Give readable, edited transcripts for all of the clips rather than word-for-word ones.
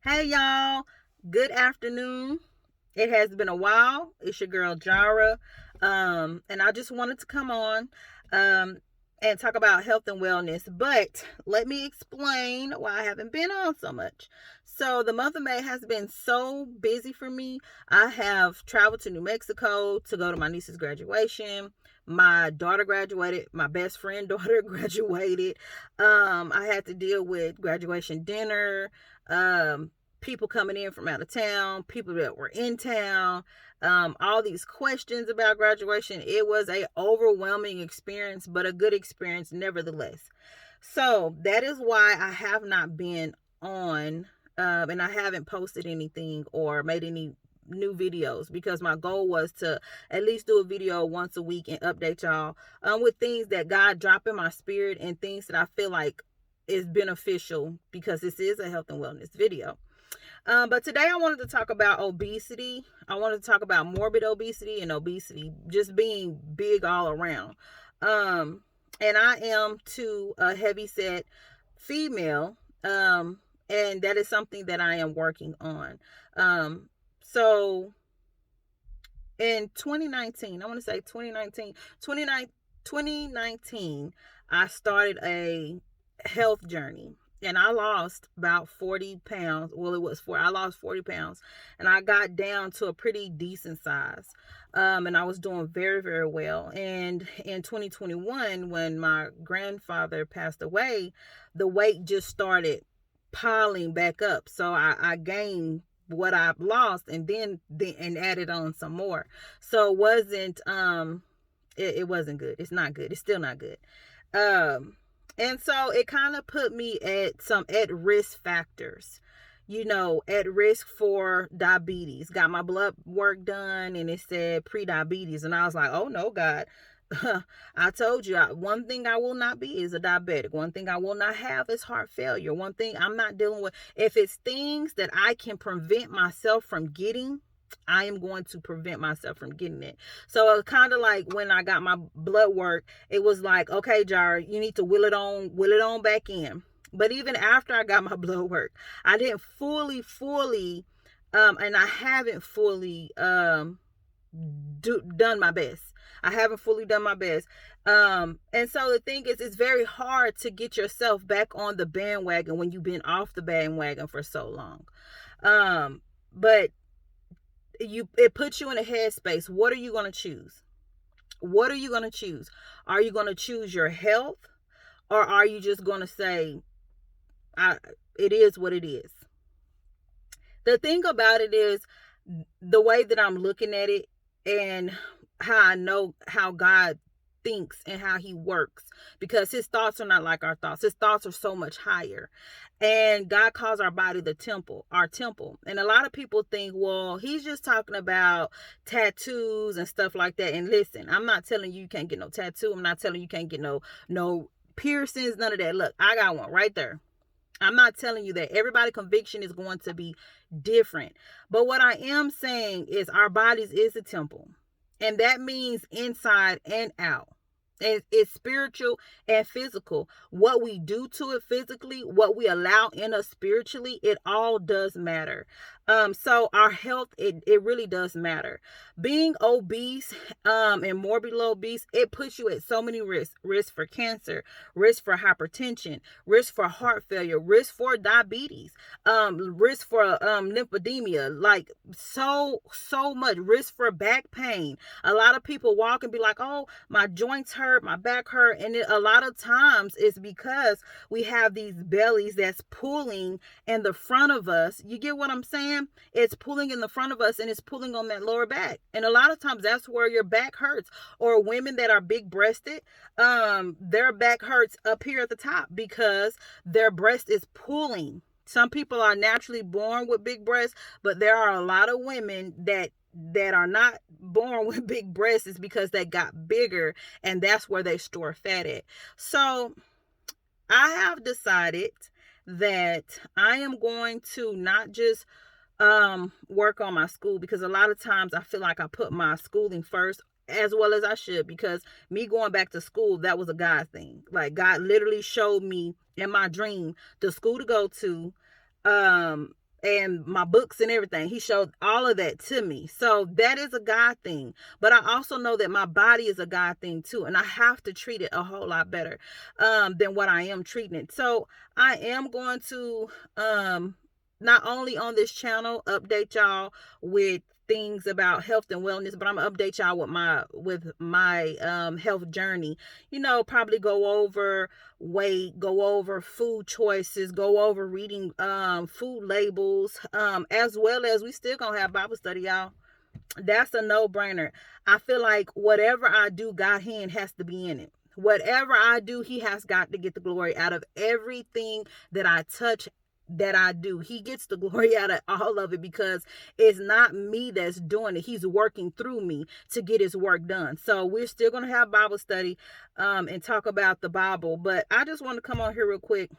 Hey y'all, good afternoon. It has been a while. It's your girl Jara. And I just wanted to come on um and talk about health and wellness. But let me explain why I haven't been on so much. So the month of May has been so busy for me. I have traveled to New Mexico to go to my niece's graduation. My daughter graduated, my best friend daughter graduated. I had to deal with graduation dinner, um, people coming in from out of town, people that were in town, all these questions about graduation. It was a overwhelming experience, but a good experience nevertheless. So that is why I have not been on, and I haven't posted anything or made any new videos, because my goal was to at least do a video once a week and update y'all with things that God dropped in my spirit and things that I feel like is beneficial, because this is a health and wellness video. But today I wanted to talk about obesity. I wanted to talk about morbid obesity and obesity just being big all around. Um, and I am to a heavy set female. And that is something that I am working on. So in 2019, I want to say 2019, I started a health journey, and I lost about 40 pounds. Well, I lost 40 pounds, and I got down to a pretty decent size. And I was doing very, very well. And in 2021, when my grandfather passed away, the weight just started piling back up. So I gained what I've lost, and then added on some more. So it wasn't good. It's not good. It's still not good. Um and so it kind of put me at some at risk factors. At risk for diabetes. Got my blood work done and it said pre-diabetes, and I was like, "Oh no, God." I told you, one thing I will not be is a diabetic. One thing I will not have is heart failure. One thing I'm not dealing with, if it's things that I can prevent myself from getting, I am going to prevent myself from getting it. So it's kind of like when I got my blood work, it was like, okay, Jar, you need to will it on back in. But even after I got my blood work, I didn't fully, and I haven't fully done my best. I haven't fully done my best. And so the thing is, it's very hard to get yourself back on the bandwagon when you've been off the bandwagon for so long. But it puts you in a headspace. What are you going to choose? What are you going to choose? Are you going to choose your health, or are you just going to say, it is what it is? The thing about it is, the way that I'm looking at it, and how I know how God thinks and how he works, because his thoughts are not like our thoughts. His thoughts are so much higher. And God calls our body the temple, our temple. And a lot of people think, well, he's just talking about tattoos and stuff like that. And listen, I'm not telling you can't get no tattoo. I'm not telling you can't get no piercings, none of that. Look, I got one right there. I'm not telling you that everybody's conviction is going to be different. But what I am saying is our bodies is a temple. And that means inside and out. And it's spiritual and physical. What we do to it physically, what we allow in us spiritually, it all does matter. So our health, it really does matter. Being obese, and morbidly obese, it puts you at so many risks. Risk for cancer, risk for hypertension, risk for heart failure, risk for diabetes, risk for lymphedema, like so much risk for back pain. A lot of people walk and be like, "Oh, my joints hurt, my back hurt," and a lot of times it's because we have these bellies that's pulling in the front of us. You get what I'm saying? It's pulling in the front of us, and it's pulling on that lower back. And a lot of times that's where your back hurts. Or women that are big breasted, their back hurts up here at the top because their breast is pulling. Some people are naturally born with big breasts, but there are a lot of women that are not born with big breasts, is because they got bigger, and that's where they store fat at. So I have decided that I am going to not just work on my school, because a lot of times I feel like I put my schooling first, as well as I should, because me going back to school, that was a God thing. Like, God literally showed me in my dream the school to go to, and my books and everything. He showed all of that to me. So that is a God thing. But I also know that my body is a God thing too. And I have to treat it a whole lot better than what I am treating it. So I am going to not only on this channel update y'all with things about health and wellness, but I'm gonna update y'all with my health journey. Probably go over weight, go over food choices, go over reading food labels, as well as we still gonna have Bible study, y'all. That's a no-brainer. I feel like whatever I do, God's hand has to be in it. Whatever I do, he has got to get the glory out of everything that I touch, that I do. He gets the glory out of all of it, because it's not me that's doing it. He's working through me to get his work done. So we're still going to have Bible study and talk about the Bible. But I just want to come on here real quick,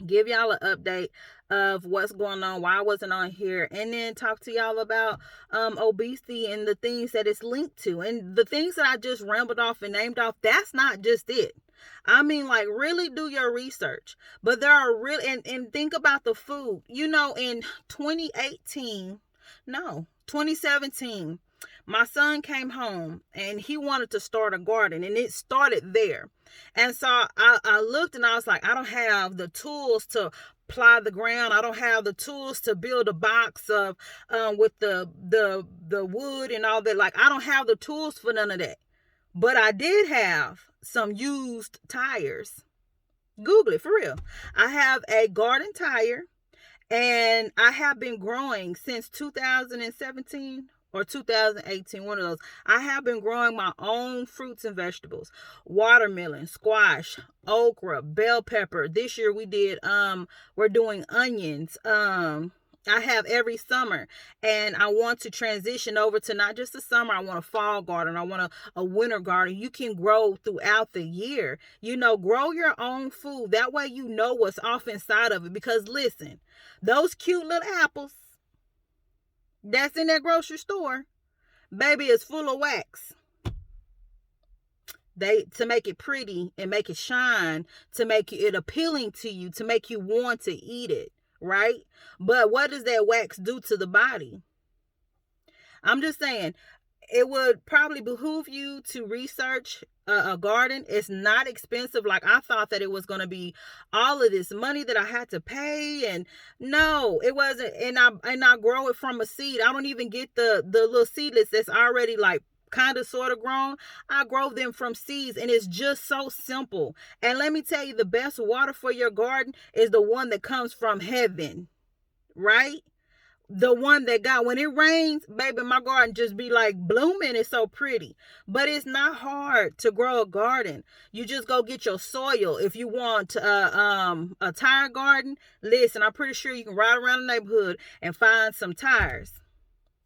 give y'all an update of what's going on, why I wasn't on here, and then talk to y'all about obesity and the things that it's linked to. And the things that I just rambled off and named off, that's not just it. I mean, like, really do your research. But there are really, and think about the food. In 2017, my son came home and he wanted to start a garden, and it started there. And so I looked and I was like, I don't have the tools to ply the ground. I don't have the tools to build a box of with the wood and all that. Like, I don't have the tools for none of that. But I did have some used tires. Google it, for real. I have a garden tire, and I have been growing since 2017 or 2018, one of those. I have been growing my own fruits and vegetables: watermelon, squash, okra, bell pepper. This year we're doing onions. I have every summer, and I want to transition over to not just the summer. I want a fall garden. I want a winter garden. You can grow throughout the year. Grow your own food. That way you know what's off inside of it. Because listen, those cute little apples that's in that grocery store, baby, is full of wax. To make it pretty and make it shine, to make it appealing to you, to make you want to eat it. Right? But what does that wax do to the body? I'm just saying, it would probably behoove you to research a garden. It's not expensive. Like, I thought that it was going to be all of this money that I had to pay, and no, it wasn't. And I grow it from a seed. I don't even get the little seedless that's already like kind of sort of grown. I grow them from seeds, and it's just so simple. And let me tell you, the best water for your garden is the one that comes from heaven, right? The one that God, when it rains, baby, my garden just be like blooming. It's so pretty. But it's not hard to grow a garden. You just go get your soil. If you want a tire garden, listen, I'm pretty sure you can ride around the neighborhood and find some tires.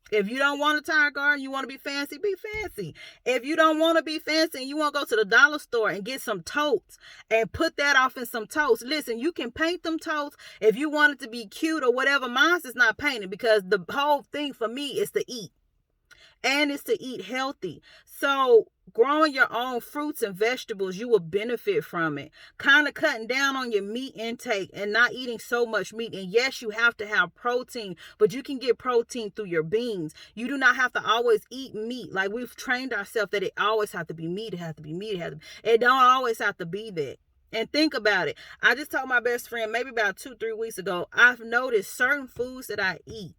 If you don't want a tire garden, you want to be fancy, be fancy. If you don't want to be fancy and you want to go to the dollar store and get some totes and put that off in some totes, listen, you can paint them totes if you want it to be cute or whatever. Mine's is not painted, because the whole thing for me is to eat. And it's to eat healthy. So growing your own fruits and vegetables, you will benefit from it. Kind of cutting down on your meat intake and not eating so much meat. And yes, you have to have protein, but you can get protein through your beans. You do not have to always eat meat. Like, we've trained ourselves that it always has to be meat. It has to be meat. It don't always have to be that. And think about it. I just told my best friend maybe about 2-3 weeks ago, I've noticed certain foods that I eat,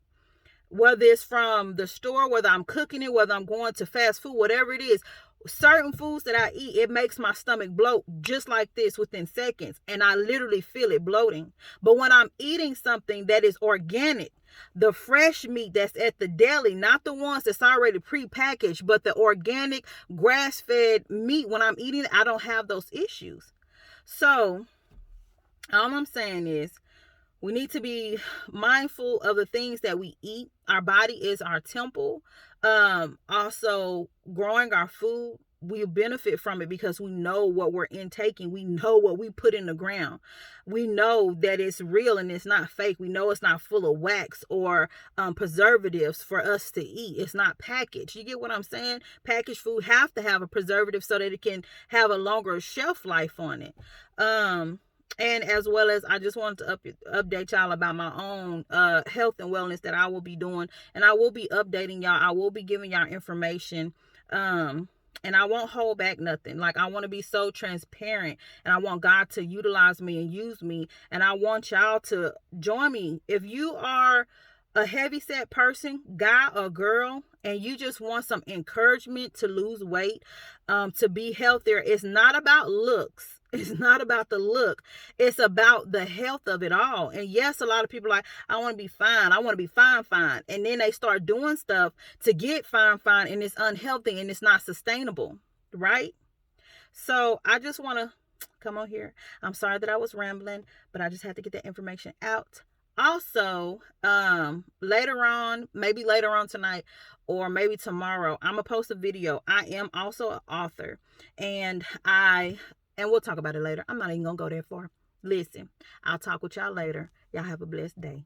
whether it's from the store, whether I'm cooking it, whether I'm going to fast food, whatever it is, certain foods that I eat, it makes my stomach bloat just like this within seconds. And I literally feel it bloating. But when I'm eating something that is organic, the fresh meat that's at the deli, not the ones that's already pre-packaged, but the organic grass-fed meat, when I'm eating it, I don't have those issues. So all I'm saying is, we need to be mindful of the things that we eat. Our body is our temple. Also, growing our food, we benefit from it because we know what we're intaking. We know what we put in the ground. We know that it's real and it's not fake. We know it's not full of wax or preservatives for us to eat. It's not packaged. You get what I'm saying? Packaged food have to have a preservative so that it can have a longer shelf life on it. And as well as I just wanted to update y'all about my own health and wellness that I will be doing, and I will be updating y'all. I will be giving y'all information, and I won't hold back nothing. Like, I want to be so transparent, and I want God to utilize me and use me, and I want y'all to join me. If you are a heavy set person, guy or girl, and you just want some encouragement to lose weight, to be healthier, it's not about looks. It's not about the look. It's about the health of it all. And yes, a lot of people are like, I want to be fine. I want to be fine, fine. And then they start doing stuff to get fine, fine. And it's unhealthy and it's not sustainable. Right? So I just want to come on here. I'm sorry that I was rambling, but I just had to get that information out. Also, later on, maybe later on tonight or maybe tomorrow, I'm gonna post a video. I am also an author, and we'll talk about it later. I'm not even gonna go that far. Listen, I'll talk with y'all later. Y'all have a blessed day.